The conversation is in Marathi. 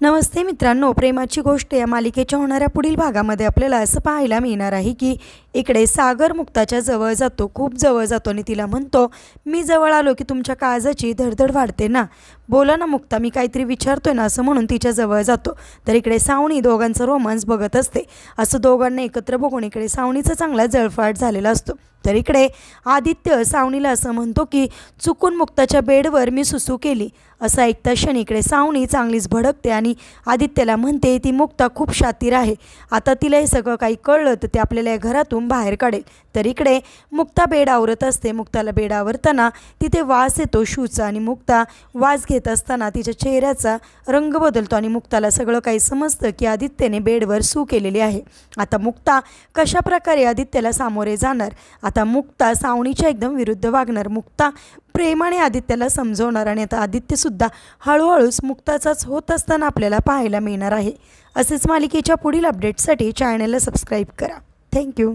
नमस्ते मित्रांनो, प्रेमाची गोष्ट या मालिकेच्या होणाऱ्या पुढील भागामध्ये आपल्याला असं पाहायला मिळणार आहे की इकडे सागर मुक्ताच्या जवळ जातो, खूप जवळ जातो आणि तिला म्हणतो, मी जवळ आलो की तुमच्या काळजाची धडधड वाढते ना, बोला ना मुक्ता, मी काहीतरी विचारतोय ना, असं म्हणून तिच्या जवळ जातो. तर इकडे सावनी दोघांचं रोमांस बघत असते. असं दोघांना एकत्र बघून इकडे सावनीचा चांगला जळफाट झालेला असतो. तर इकडे आदित्य सावनीला असं म्हणतो की चुकून मुक्ताच्या बेडवर मी सुसू केली. असं ऐकता क्षणी इकडे सावनी चांगलीच भडकते आणि आदित्यला म्हणते, ती मुक्ता खूप शातीर आहे, आता तिला हे सगळं काही कळलं तर ते आपल्याला या घरातून बाहेर काढेल. तर इकडे मुक्ता बेड आवरत असते. मुक्ताला बेड आवरताना तिथे वास येतो शूचा आणि मुक्ता वास घेत असताना तिच्या चेहऱ्याचा रंग बदलतो आणि मुक्ताला सगळं काही समजतं की आदित्यने बेडवर सू केलेली आहे. आता मुक्ता कशा प्रकारे आदित्यला सामोरे जाणार. आता मुक्ता सावनीच्या एकदम विरुद्ध वागणार. मुक्ता प्रेमाने आदित्यला समजवणार आणि आता आदित्यसुद्धा हळूहळूच मुक्ताचाच होत असताना आपल्याला पाहायला मिळणार आहे. असेच मालिकेच्या पुढील अपडेट्ससाठी चॅनलला सबस्क्राईब करा. थँक्यू.